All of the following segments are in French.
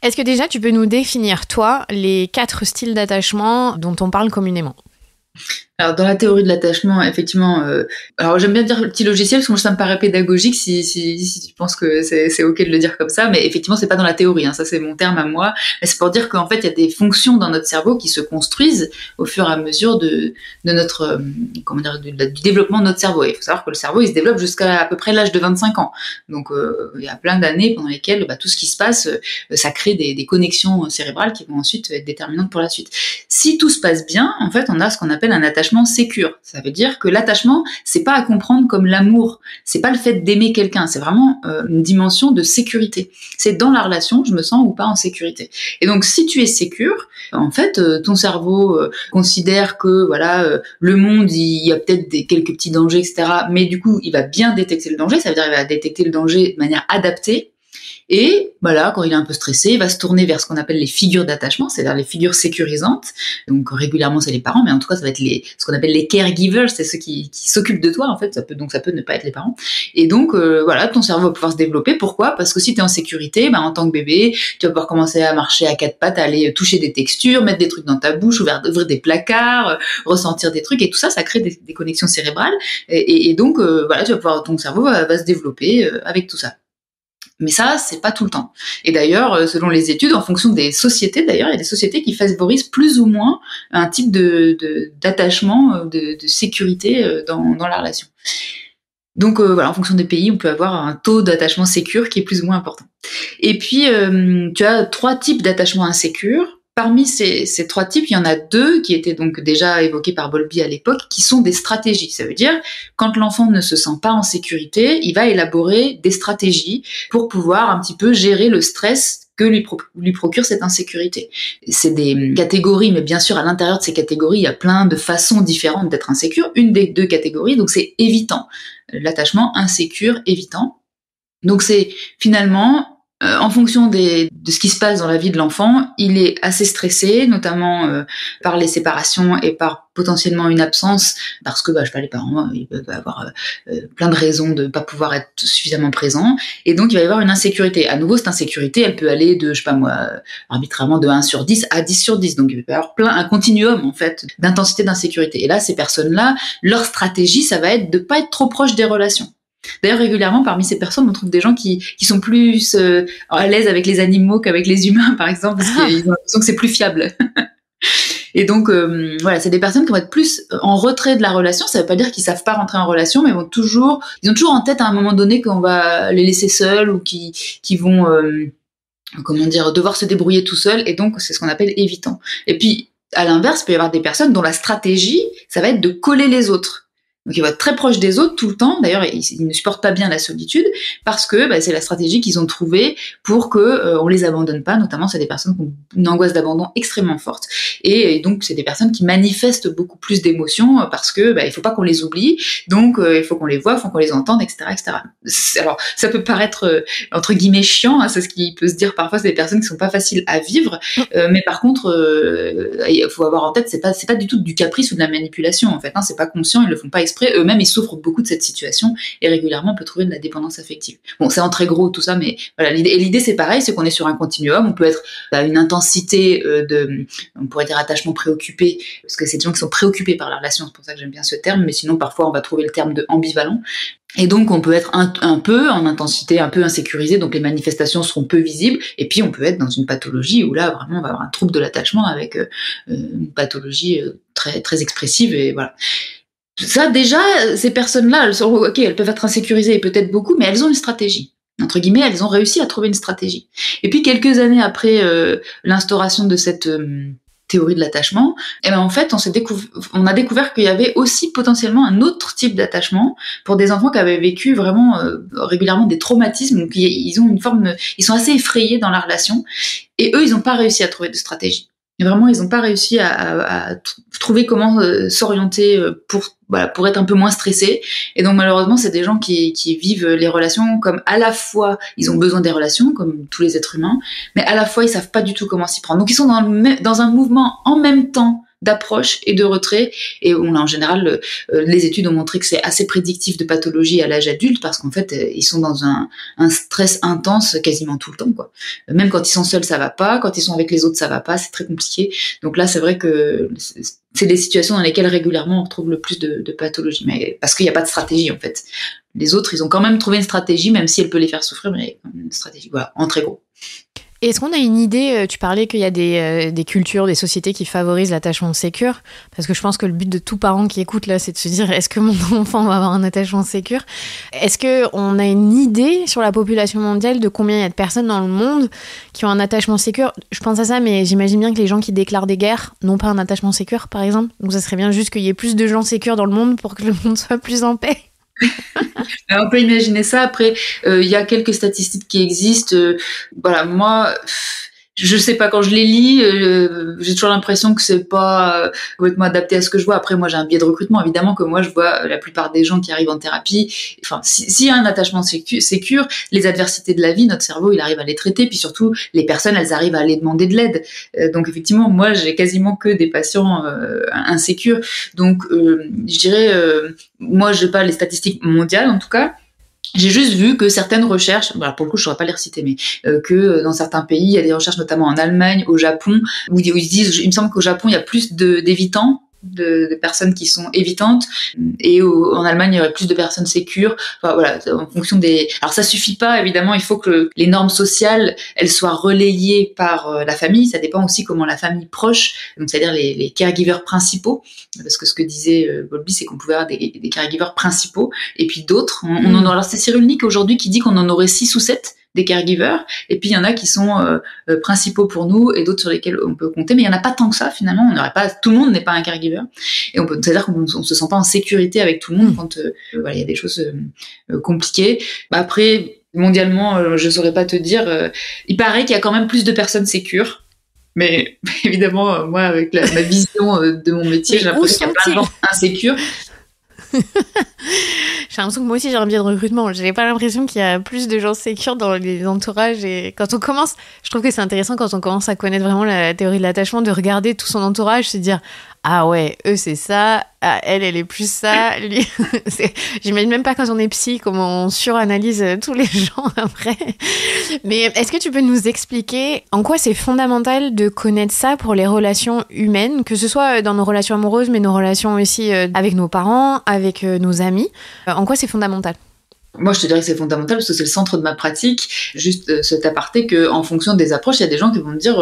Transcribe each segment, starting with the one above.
Est-ce que déjà tu peux nous définir, toi, les 4 styles d'attachement dont on parle communément ? Alors dans la théorie de l'attachement, effectivement, alors j'aime bien dire le petit logiciel parce que moi ça me paraît pédagogique si tu penses que c'est ok de le dire comme ça, mais effectivement c'est pas dans la théorie, hein, ça c'est mon terme à moi, mais c'est pour dire qu'en fait il y a des fonctions dans notre cerveau qui se construisent au fur et à mesure de notre comment dire du développement de notre cerveau. Et il faut savoir que le cerveau il se développe jusqu'à à peu près l'âge de 25 ans, donc il y a plein d'années pendant lesquelles tout ce qui se passe, ça crée des connexions cérébrales qui vont ensuite être déterminantes pour la suite. Si tout se passe bien, en fait on a ce qu'on appelle un attachement sécure. Ça veut dire que l'attachement, c'est pas à comprendre comme l'amour. C'est pas le fait d'aimer quelqu'un. C'est vraiment une dimension de sécurité. C'est dans la relation, je me sens ou pas en sécurité. Et donc, si tu es sécure, en fait, ton cerveau considère que voilà, le monde, il y a peut-être quelques petits dangers, etc. Mais du coup, il va bien détecter le danger. Ça veut dire qu'il va détecter le danger de manière adaptée. Et voilà, quand il est un peu stressé, il va se tourner vers ce qu'on appelle les figures d'attachement, c'est-à-dire les figures sécurisantes. Donc régulièrement c'est les parents, mais en tout cas ça va être ce qu'on appelle les caregivers, c'est ceux qui s'occupent de toi en fait. Ça peut ne pas être les parents. Et donc voilà, ton cerveau va pouvoir se développer. Pourquoi ? Parce que si tu es en sécurité, en tant que bébé, tu vas pouvoir commencer à marcher à 4 pattes, aller toucher des textures, mettre des trucs dans ta bouche, ouvrir des placards, ressentir des trucs, et tout ça, ça crée des connexions cérébrales. Et donc voilà, ton cerveau va se développer avec tout ça. Mais ça, c'est pas tout le temps. Et d'ailleurs, selon les études, en fonction des sociétés, d'ailleurs, il y a des sociétés qui favorisent plus ou moins un type d'attachement, de sécurité dans la relation. Donc voilà, en fonction des pays, on peut avoir un taux d'attachement sécure qui est plus ou moins important. Et puis, tu as 3 types d'attachement insécure. Parmi ces 3 types, il y en a 2 qui étaient donc déjà évoqués par Bowlby à l'époque, qui sont des stratégies. Ça veut dire, quand l'enfant ne se sent pas en sécurité, il va élaborer des stratégies pour pouvoir un petit peu gérer le stress que lui procure cette insécurité. C'est des catégories, mais bien sûr, à l'intérieur de ces catégories, il y a plein de façons différentes d'être insécure. Une des 2 catégories, donc c'est évitant. L'attachement insécure, évitant. Donc c'est finalement... en fonction de ce qui se passe dans la vie de l'enfant, il est assez stressé, notamment par les séparations et par potentiellement une absence, parce que je sais pas, les parents ils peuvent avoir plein de raisons de pas pouvoir être suffisamment présents, et donc il va y avoir une insécurité. À nouveau, cette insécurité, elle peut aller de, je sais pas moi, arbitrairement de 1 sur 10 à 10 sur 10, donc il peut y avoir un continuum en fait d'intensité d'insécurité. Et là, ces personnes-là, leur stratégie, ça va être de pas être trop proche des relations. D'ailleurs, régulièrement, parmi ces personnes, on trouve des gens qui sont plus à l'aise avec les animaux qu'avec les humains, par exemple, parce qu'ils ont l'impression que c'est plus fiable. Et donc, voilà, c'est des personnes qui vont être plus en retrait de la relation. Ça veut pas dire qu'ils savent pas rentrer en relation, mais ils ont toujours en tête à un moment donné qu'on va les laisser seuls ou qui vont, devoir se débrouiller tout seuls. Et donc, c'est ce qu'on appelle évitant. Et puis, à l'inverse, il peut y avoir des personnes dont la stratégie, ça va être de coller les autres. Donc, ils vont être très proches des autres tout le temps. D'ailleurs, ils ne supportent pas bien la solitude parce que c'est la stratégie qu'ils ont trouvée pour que on les abandonne pas. Notamment, c'est des personnes qui ont une angoisse d'abandon extrêmement forte. Et donc, c'est des personnes qui manifestent beaucoup plus d'émotions parce que il faut pas qu'on les oublie. Donc, il faut qu'on les voit, il faut qu'on les entende, etc., etc. Alors, ça peut paraître entre guillemets chiant. Hein, c'est ce qui peut se dire parfois. C'est des personnes qui sont pas faciles à vivre. Mais par contre, il faut avoir en tête, c'est pas du tout du caprice ou de la manipulation. En fait, hein, c'est pas conscient. Ils le font pas exprès. Eux-mêmes, ils souffrent beaucoup de cette situation et régulièrement, on peut trouver de la dépendance affective. Bon, c'est en très gros tout ça, mais voilà, l'idée c'est pareil, c'est qu'on est sur un continuum. On peut être à une intensité on pourrait dire attachement préoccupé, parce que c'est des gens qui sont préoccupés par la relation, c'est pour ça que j'aime bien ce terme, mais sinon parfois on va trouver le terme de ambivalent. Et donc, on peut être un peu en intensité, un peu insécurisé, donc les manifestations seront peu visibles, et puis on peut être dans une pathologie où là, vraiment, on va avoir un trouble de l'attachement avec une pathologie très, très expressive, et voilà. Ça, déjà, ces personnes-là, elles peuvent être insécurisées, et peut-être beaucoup, mais elles ont une stratégie. Entre guillemets, elles ont réussi à trouver une stratégie. Et puis, quelques années après l'instauration de cette théorie de l'attachement, en fait, on a découvert qu'il y avait aussi potentiellement un autre type d'attachement pour des enfants qui avaient vécu vraiment régulièrement des traumatismes, donc ils sont assez effrayés dans la relation, et eux, ils n'ont pas réussi à trouver de stratégie. Et vraiment, ils n'ont pas réussi à trouver comment s'orienter pour être un peu moins stressés. Et donc, malheureusement, c'est des gens qui vivent les relations comme à la fois, ils ont besoin des relations, comme tous les êtres humains, mais à la fois, ils savent pas du tout comment s'y prendre. Donc, ils sont dans un mouvement en même temps d'approche et de retrait. Et on a en général, les études ont montré que c'est assez prédictif de pathologie à l'âge adulte parce qu'en fait, ils sont dans un stress intense quasiment tout le temps, quoi. Même quand ils sont seuls, ça va pas. Quand ils sont avec les autres, ça va pas. C'est très compliqué. Donc là, c'est vrai que c'est des situations dans lesquelles régulièrement on retrouve le plus de pathologies, mais parce qu'il n'y a pas de stratégie en fait. Les autres, ils ont quand même trouvé une stratégie, même si elle peut les faire souffrir, mais une stratégie, voilà, en très gros. Et est-ce qu'on a une idée, tu parlais qu'il y a des cultures, des sociétés qui favorisent l'attachement sécure, parce que je pense que le but de tout parent qui écoute là, c'est de se dire, est-ce que mon enfant va avoir un attachement sécure ? Est-ce qu'on a une idée sur la population mondiale de combien il y a de personnes dans le monde qui ont un attachement sécure ? Je pense à ça, mais j'imagine bien que les gens qui déclarent des guerres n'ont pas un attachement sécure, par exemple. Donc ça serait bien juste qu'il y ait plus de gens sécures dans le monde pour que le monde soit plus en paix. On peut imaginer ça. Après, il y a quelques statistiques qui existent. Voilà, moi, je sais pas, quand je les lis, j'ai toujours l'impression que c'est pas complètement adapté à ce que je vois. Après, moi, j'ai un biais de recrutement, évidemment, que moi, je vois la plupart des gens qui arrivent en thérapie. Enfin, s'il y a un attachement sécure, les adversités de la vie, notre cerveau, il arrive à les traiter. Puis surtout, les personnes, elles arrivent à aller demander de l'aide. Donc, effectivement, moi, j'ai quasiment que des patients insécures. Donc, je dirais, moi, j'ai pas les statistiques mondiales, en tout cas. J'ai juste vu que certaines recherches, alors pour le coup je ne saurais pas les reciter, mais que dans certains pays, il y a des recherches notamment en Allemagne, au Japon, où ils disent, il me semble qu'au Japon, il y a plus d'évitants, de personnes qui sont évitantes, et en Allemagne, il y aurait plus de personnes sécures. Enfin, voilà, en fonction des... Alors ça suffit pas, évidemment, il faut que les normes sociales, elles soient relayées par la famille. Ça dépend aussi comment la famille proche, donc c'est-à-dire les caregivers principaux, parce que ce que disait Bowlby, c'est qu'on pouvait avoir des caregivers principaux, et puis d'autres. On en a... Alors c'est Cyril Nick aujourd'hui qui dit qu'on en aurait 6 ou 7 des caregivers, et puis il y en a qui sont principaux pour nous et d'autres sur lesquels on peut compter, mais il y en a pas tant que ça finalement. On n'aurait pas, tout le monde n'est pas un caregiver, et c'est-à-dire qu'on se sent pas en sécurité avec tout le monde quand voilà, il y a des choses compliquées. Après, mondialement, je saurais pas te dire. Il paraît qu'il y a quand même plus de personnes sécures. Mais évidemment, moi, avec ma vision de mon métier, j'ai l'impression qu'il y a plein de gens insécures. J'ai l'impression que moi aussi j'ai un biais de recrutement. J'ai pas l'impression qu'il y a plus de gens sécures dans les entourages. Et quand on commence, je trouve que c'est intéressant quand on commence à connaître vraiment la théorie de l'attachement, de regarder tout son entourage, se dire ah ouais, eux c'est ça, ah, elle est plus ça, lui. J'imagine même pas quand on est psy comment on suranalyse tous les gens après. Mais est-ce que tu peux nous expliquer en quoi c'est fondamental de connaître ça pour les relations humaines, que ce soit dans nos relations amoureuses, mais nos relations aussi avec nos parents, avec nos amis, en quoi c'est fondamental ? Moi, je te dirais que c'est fondamental parce que c'est le centre de ma pratique. Juste cet aparté qu'en fonction des approches, il y a des gens qui vont me dire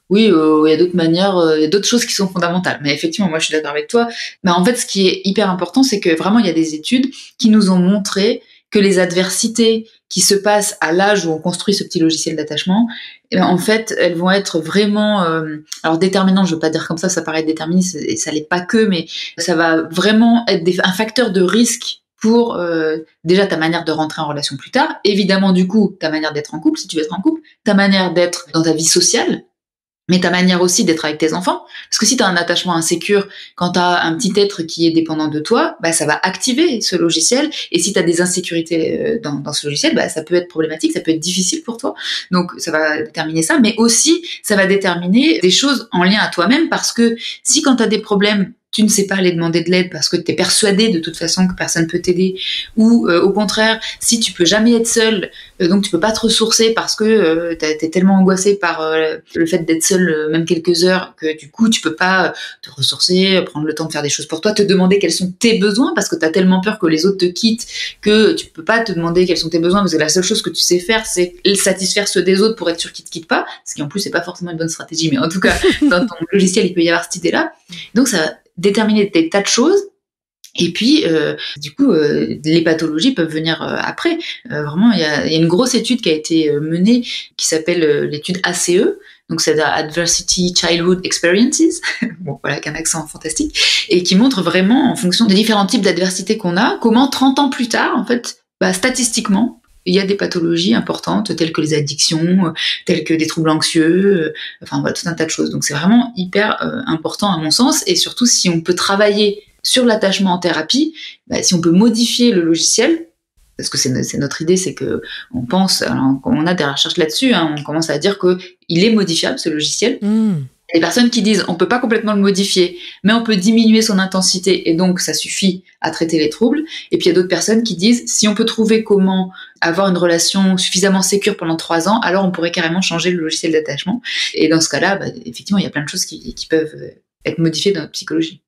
oui, il y a d'autres manières, il y a d'autres choses qui sont fondamentales. Mais effectivement, moi, je suis d'accord avec toi. Mais en fait, ce qui est hyper important, c'est que vraiment, il y a des études qui nous ont montré que les adversités qui se passent à l'âge où on construit ce petit logiciel d'attachement, en fait, elles vont être vraiment... alors, déterminantes, je veux pas dire comme ça paraît déterministe, et ça l'est pas que, mais ça va vraiment être un facteur de risque pour déjà ta manière de rentrer en relation plus tard, évidemment du coup ta manière d'être en couple, si tu veux être en couple, ta manière d'être dans ta vie sociale, mais ta manière aussi d'être avec tes enfants. Parce que si tu as un attachement insécure, quand tu as un petit être qui est dépendant de toi, bah, ça va activer ce logiciel. Et si tu as des insécurités dans ce logiciel, bah, ça peut être problématique, ça peut être difficile pour toi. Donc ça va déterminer ça, mais aussi ça va déterminer des choses en lien à toi-même, parce que si quand tu as des problèmes, tu ne sais pas aller demander de l'aide parce que tu es persuadé de toute façon que personne peut t'aider, ou au contraire, si tu peux jamais être seul, donc tu peux pas te ressourcer parce que t'es tellement angoissé par le fait d'être seul même quelques heures que du coup tu peux pas te ressourcer, prendre le temps de faire des choses pour toi, te demander quels sont tes besoins parce que t'as tellement peur que les autres te quittent que tu peux pas te demander quels sont tes besoins parce que la seule chose que tu sais faire c'est satisfaire ceux des autres pour être sûr qu'ils te quittent pas, ce qui en plus c'est pas forcément une bonne stratégie, mais en tout cas dans ton logiciel il peut y avoir cette idée là, donc ça va déterminer des tas de choses. Et puis, du coup, les pathologies peuvent venir après. Vraiment, il y a une grosse étude qui a été menée qui s'appelle l'étude ACE. Donc, c'est Adversity Childhood Experiences. Bon, voilà, avec un accent fantastique. Et qui montre vraiment, en fonction des différents types d'adversité qu'on a, comment 30 ans plus tard, en fait, statistiquement, il y a des pathologies importantes telles que les addictions, telles que des troubles anxieux, enfin voilà, tout un tas de choses. Donc c'est vraiment hyper important à mon sens, et surtout si on peut travailler sur l'attachement en thérapie, si on peut modifier le logiciel, parce que c'est notre idée, c'est que on pense, alors, on a des recherches là-dessus, on commence à dire que il est modifiable ce logiciel. Il y a des personnes qui disent on peut pas complètement le modifier, mais on peut diminuer son intensité et donc ça suffit à traiter les troubles. Et puis il y a d'autres personnes qui disent si on peut trouver comment avoir une relation suffisamment sécure pendant 3 ans, alors on pourrait carrément changer le logiciel d'attachement. Et dans ce cas-là, effectivement, il y a plein de choses qui peuvent être modifiées dans notre psychologie.